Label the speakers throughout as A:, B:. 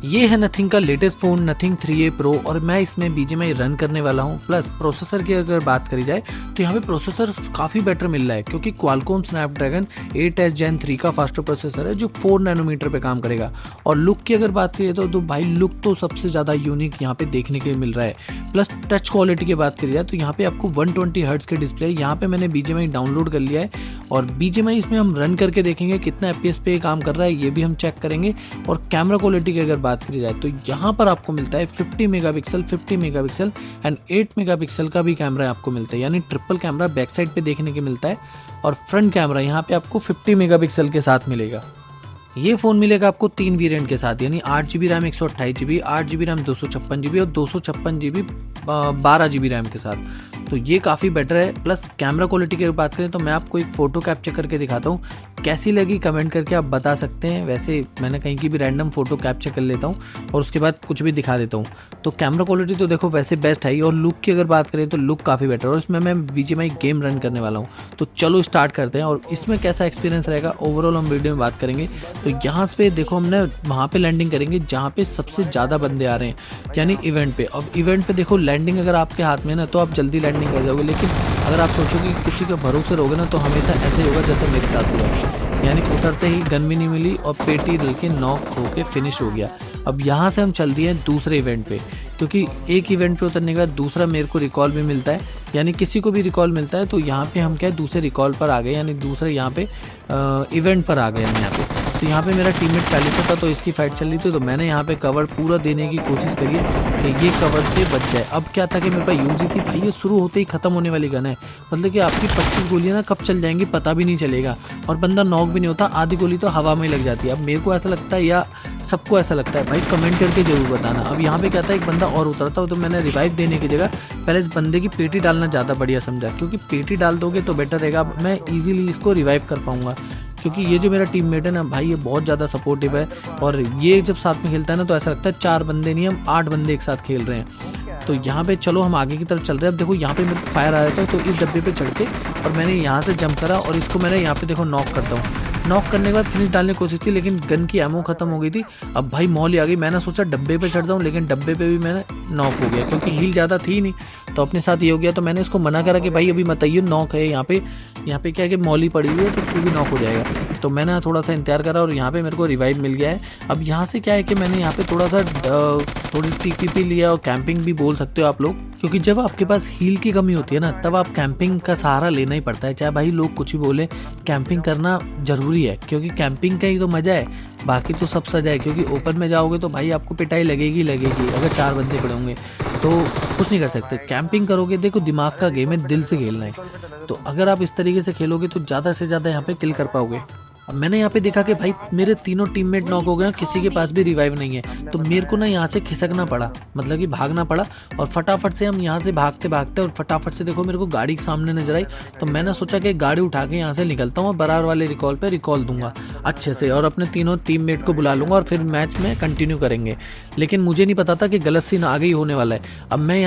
A: ये है नथिंग का latest phone nothing 3A Pro और मैं इसमें BGMI रन करने वाला हूँ। प्लस प्रोसेसर की अगर बात करी जाए तो यहाँ पे प्रोसेसर काफ़ी बेटर मिल रहा है क्योंकि क्वालकॉम स्नैपड्रैगन 8S Gen 3 का फास्टर प्रोसेसर है जो 4 नैनोमीटर पे काम करेगा। और लुक की अगर बात करिए तो भाई लुक तो सबसे ज़्यादा यूनिक यहाँ पे देखने के मिल रहा है। प्लस टच क्वालिटी की बात करी जाए तो यहाँ पे आपको 120 हर्ट्ज़ के डिस्प्ले है। यहाँ पे मैंने BGMI डाउनलोड कर लिया है और BGMI इसमें हम रन करके देखेंगे कितना FPS पे काम कर रहा है, ये भी हम चेक करेंगे। और कैमरा क्वालिटी की अगर बात करी जाए तो यहाँ पर आपको मिलता है 50 मेगापिक्सल एंड 8 मेगापिक्सल का भी कैमरा आपको मिलता है, यानी ट्रिपल कैमरा बैक साइड पे देखने के मिलता है। और फ्रंट कैमरा यहाँ पे आपको 50 मेगापिक्सल के साथ मिलेगा। ये फ़ोन मिलेगा आपको 3 वेरिएंट के साथ, यानी 8GB RAM 128GB, 8GB RAM 256GB और 256GB 12GB रैम के साथ। तो ये काफ़ी बेटर है। प्लस कैमरा क्वालिटी की बात करें तो मैं आपको एक फ़ोटो कैप्चर करके दिखाता हूँ, कैसी लगी कमेंट करके आप बता सकते हैं। वैसे मैंने कहीं की भी रैंडम फ़ोटो कैप्चर कर लेता हूँ और उसके बाद कुछ भी दिखा देता हूँ। तो कैमरा क्वालिटी तो देखो वैसे बेस्ट है ही, और लुक की अगर बात करें तो लुक काफ़ी बेटर है। और इसमें मैं BGMI गेम रन करने वाला हूँ। तो चलो स्टार्ट करते हैं और इसमें कैसा एक्सपीरियंस रहेगा ओवरऑल हम वीडियो में बात करेंगे। तो यहाँ पे देखो हमने वहाँ पे लैंडिंग करेंगे जहाँ पे सबसे ज़्यादा बंदे आ रहे हैं, यानी इवेंट पे। अब इवेंट पे देखो लैंडिंग अगर आपके हाथ में ना तो आप जल्दी लैंडिंग कर जाओगे, लेकिन अगर आप सोचोगे कि किसी के भरोसे रहोगे ना तो हमेशा ऐसे ही होगा जैसे मेरे साथ हुआ, यानी उतरते ही गन भी नहीं मिली और पेटी लेके नॉक होके फिनिश हो गया। अब यहाँ से हम चल दिए दूसरे इवेंट पे, क्योंकि एक इवेंट पे उतरने के बाद दूसरा मेरे को रिकॉल भी मिलता है, यानी किसी को भी रिकॉल मिलता है। तो यहाँ पे हम क्या है दूसरे रिकॉल पर आ गए, यानी दूसरे यहाँ पे इवेंट पर आ गए हम यहाँ पे। तो यहाँ पे मेरा टीममेट पहले से था तो इसकी फाइट चल रही थी, तो मैंने यहाँ पे कवर पूरा देने की कोशिश करी कि ये कवर से बच जाए। अब क्या था कि मेरे पास यूज ही थी भाई, ये शुरू होते ही खत्म होने वाली गन है, मतलब कि आपकी 25 गोलियाँ ना कब चल जाएंगी पता भी नहीं चलेगा और बंदा नॉक भी नहीं होता, आधी गोली तो हवा में लग जाती है। अब मेरे को ऐसा लगता है या सबको ऐसा लगता है, भाई कमेंट करके जरूर बताना। अब यहाँ पे क्या था एक बंदा और उतरता हो तो मैंने रिवाइव देने की जगह पहले इस बंदे की पेटी डालना ज़्यादा बढ़िया समझा, क्योंकि पेटी डाल दोगे तो बेटर रहेगा, मैं ईजिली इसको रिवाइव कर पाऊँगा। क्योंकि ये जो मेरा टीममेट है ना भाई ये बहुत ज़्यादा सपोर्टिव है, और ये जब साथ में खेलता है ना तो ऐसा लगता है 4 बंदे नहीं हम 8 बंदे एक साथ खेल रहे हैं। तो यहाँ पे चलो हम आगे की तरफ चल रहे हैं। अब देखो यहाँ पे मेरे को फायर आ रहा था तो इस डब्बे पे चढ़ के और मैंने यहाँ से जंप करा और इसको मैंने यहाँ पे देखो नॉक करता हूँ। नॉक करने के बाद फिनिश डालने की कोशिश थी लेकिन गन की एमो खत्म हो गई थी। अब भाई मॉल आ गई, मैंने सोचा डब्बे पे चढ़ जाऊँ लेकिन डब्बे पे भी मैंने नॉक हो गया क्योंकि हील ज़्यादा थी नहीं, तो अपने साथ ये हो गया। तो मैंने इसको मना करा कि भाई अभी मत आइए, नॉक है यहाँ पे क्या है कि मॉली पड़ी हुई है तो तू भी नॉक हो जाएगा। तो मैंने थोड़ा सा इंतजार करा और यहाँ पे मेरे को रिवाइव मिल गया है। अब यहाँ से क्या है कि मैंने यहाँ पे थोड़ा सा थोड़ी TPP लिया और कैंपिंग भी बोल सकते हो आप लोग, क्योंकि जब आपके पास हील की कमी होती है ना तब आप कैंपिंग का सहारा लेना ही पड़ता है। चाहे भाई लोग कुछ भी बोले, कैंपिंग करना जरूरी है क्योंकि कैंपिंग का ही तो मजा है, बाकी तो सब सजा है। क्योंकि ओपन में जाओगे तो भाई आपको पिटाई लगेगी अगर 4 बंदे खड़े होंगे तो कुछ नहीं कर सकते। कैंपिंग करोगे देखो दिमाग का गेम है, दिल से खेलना है। तो अगर आप इस तरीके से खेलोगे तो ज़्यादा से ज़्यादा यहाँ पे किल कर पाओगे। अब मैंने यहाँ पे देखा कि भाई मेरे तीनों टीममेट नॉक हो गए, किसी के पास भी रिवाइव नहीं है, तो मेरे को ना यहाँ से खिसकना पड़ा, मतलब कि भागना पड़ा। और फटाफट से हम यहाँ से भागते और फटाफट से देखो मेरे को गाड़ी के सामने नजर आई, तो मैंने सोचा कि गाड़ी उठा के यहाँ से निकलता हूँ और बराबर वाले रिकॉल पे रिकॉल दूंगा अच्छे से और अपने तीनों टीममेट को बुला लूंगा और फिर मैच में कंटिन्यू करेंगे। लेकिन मुझे नहीं पता था कि गलत सीन आगे ही होने वाला है। अब मैं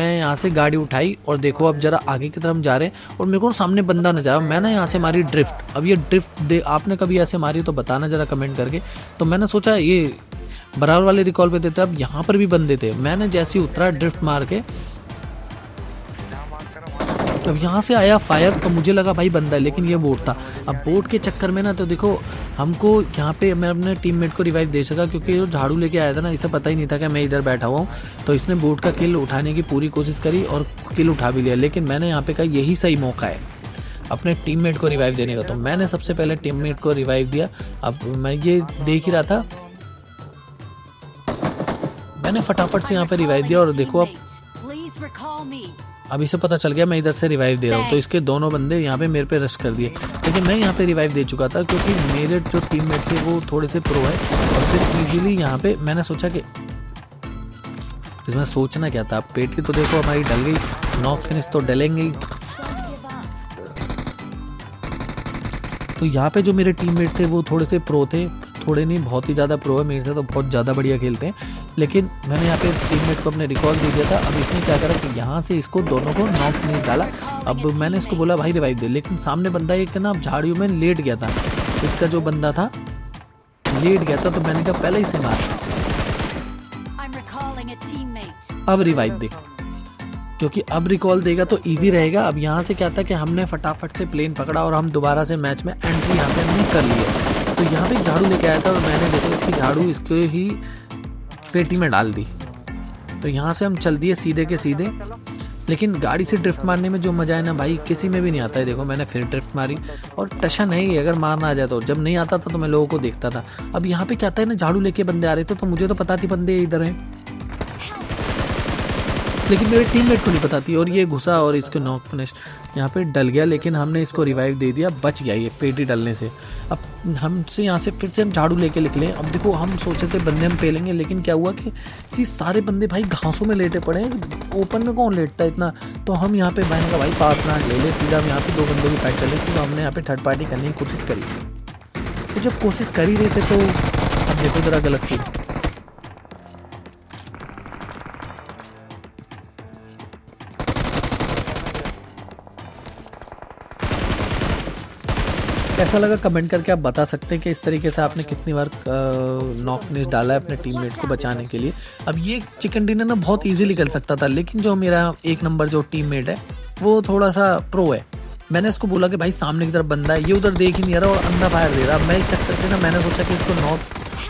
A: यहाँ से गाड़ी उठाई और देखो अब जरा आगे की तरफ जा रहे हैं और मेरे को सामने बंदा नजर आया, मैंने यहाँ से मारी ड्रिफ्ट। अब ये ड्रिफ्ट आपने कभी ऐसे मारी तो बताना जरा कमेंट करके। तो मैंने सोचा ये बराबर वाले रिकॉल पे देते, अब यहाँ पर भी बंदे थे। मैंने जैसे ही उतरा ड्रिफ्ट मार के, अब यहाँ से आया फायर तो मुझे लगा भाई बंदा है, लेकिन ये बोट था। अब बोट के चक्कर में ना तो देखो हमको यहाँ पे मैं अपने टीममेट को रिवाइव दे सका, क्योंकि जो झाड़ू लेके आया था ना इसे पता ही नहीं था कि मैं इधर बैठा हुआ हूँ। तो इसने बोट का किल उठाने की पूरी कोशिश करी और किल उठा भी लिया, लेकिन मैंने यहाँ पे कहा यही सही मौका है अपने टीममेट को रिवाइव देने का। तो मैंने सबसे पहले टीममेट को रिवाइव दिया। अब मैं ये देख ही रहा था, मैंने फटाफट से यहाँ पे रिवाइव दिया और देखो अब इसे पता चल गया मैं इधर से रिवाइव दे रहा हूँ, तो इसके दोनों बंदे यहाँ पे मेरे पे रश कर दिए। लेकिन मैं यहाँ पे रिवाइव दे चुका था क्योंकि मेरे जो टीममेट थे वो थोड़े से प्रो है, और फिर इजीली यहाँ पे मैंने सोचा कि इसमें सोचना क्या था। पेट की तो देखो हमारी डल गई, नॉक फिनिश तो डलेंगे ही। तो यहाँ पे जो मेरे टीममेट थे वो थोड़े से प्रो थे, थोड़े नहीं बहुत ही ज़्यादा प्रो है, मेरे से तो बहुत ज़्यादा बढ़िया खेलते हैं। लेकिन मैंने यहाँ पे टीममेट को अपने रिकॉल दे दिया था। अब इसने क्या करा कि यहाँ से इसको दोनों को नॉक नहीं डाला। अब मैंने इसको बोला भाई रिवाइव दे, लेकिन सामने बंदा एक ना झाड़ियों में लेट गया था, इसका जो बंदा था लेट गया था, तो मैंने कहा पहले ही से मार।
B: Reviving a teammate.
A: अब रिवाइव दे, क्योंकि अब रिकॉल देगा तो इजी रहेगा। अब यहाँ से क्या था कि हमने फटाफट से प्लेन पकड़ा और हम दोबारा से मैच में एंट्री यहाँ पे हमने कर ली है। तो यहाँ पे झाड़ू लेके आया था और मैंने देखो इसकी झाड़ू इसके ही पेटी में डाल दी। तो यहाँ से हम चल दिए सीधे के सीधे, लेकिन गाड़ी से ड्रिफ्ट मारने में जो मजा है ना भाई किसी में भी नहीं आता है। देखो मैंने फिर ड्रिफ्ट मारी और टशन है ही, अगर मारना आ जाए तो। जब नहीं आता था तो मैं लोगों को देखता था। अब यहाँ पे क्या था ना, झाड़ू लेके बंदे आ रहे थे तो मुझे तो पता थी बंदे इधर हैं, लेकिन मेरे टीममेट को नहीं पता थी। और ये घुसा और इसको नॉक फिनिश यहाँ पे डल गया, लेकिन हमने इसको रिवाइव दे दिया, बच गया ये पेटी डलने से। अब हमसे यहाँ से फिर से हम झाड़ू लेके निकले। अब देखो हम सोचे थे बंदे हम पेलेंगे, लेकिन क्या हुआ कि ये सारे बंदे भाई घासों में लेटे पड़े हैं, ओपन में कौन लेटता है इतना। तो हम यहाँ पे मैंने कहा भाई पावर प्लांट ले ले सीधा। हम यहाँ पे 2 बंदों की फाइट चल रही थी, तो हमने यहाँ पे थर्ड पार्टी करने की कोशिश करी। तो जब कोशिश कर ही रहे थे तो अब देखो जरा गलत सीन। कैसा लगा कमेंट करके आप बता सकते हैं कि इस तरीके से आपने कितनी बार नॉक फिनिश डाला है अपने टीममेट को बचाने के लिए। अब ये चिकन डिनर ना बहुत इजीली कर सकता था, लेकिन जो मेरा 1 नंबर जो टीममेट है वो थोड़ा सा प्रो है। मैंने इसको बोला कि भाई सामने की तरफ बंदा है, ये उधर देख ही नहीं रहा और अंधा फायर दे रहा। मैं इस चक्कर से ना मैंने सोचा कि इसको नॉक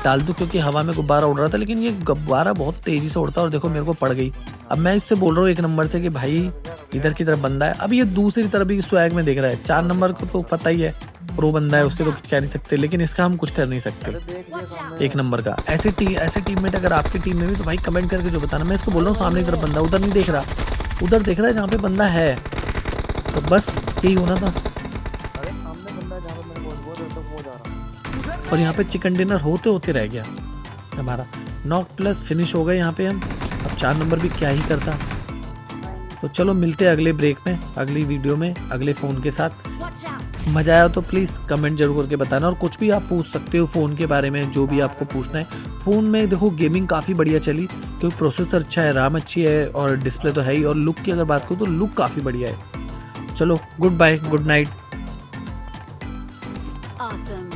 A: डाल दूँ, क्योंकि हवा में गुब्बारा उड़ रहा था, लेकिन ये गुब्बारा बहुत तेजी से उड़ता और देखो मेरे को पड़ गई। अब मैं इससे बोल रहा हूँ 1 नंबर से कि भाई इधर की तरफ बंदा है। अब ये दूसरी तरफ भी स्वैग में देख रहा है। 4 नंबर को तो पता ही है प्रो बंदा है, उससे तो कुछ कह नहीं सकते, लेकिन इसका हम कुछ कर नहीं सकते 1 नंबर का। ऐसे टीममेट अगर आपकी टीम में भी तो भाई कमेंट करके जो बताना। मैं इसको बोल रहा हूँ सामने की तरफ बंदा, उधर नहीं देख रहा, उधर देख रहा है जहाँ पे बंदा है। तो बस यही होना था। और यहाँ पे चिकन डिनर होते होते रह गया हमारा। नॉक प्लस फिनिश हो गए यहाँ पे हम। अब 4 नंबर भी क्या ही करता। तो चलो मिलते हैं अगले ब्रेक में, अगली वीडियो में, अगले फ़ोन के साथ। मज़ा आया तो प्लीज़ कमेंट जरूर करके बताना। और कुछ भी आप पूछ सकते हो फ़ोन के बारे में, जो भी आपको पूछना है। फ़ोन में देखो गेमिंग काफ़ी बढ़िया चली, क्योंकि प्रोसेसर अच्छा है, रैम अच्छी है और डिस्प्ले तो है ही। और लुक की अगर बात करूँ तो लुक काफ़ी बढ़िया है। चलो goodbye, good night.
B: Awesome.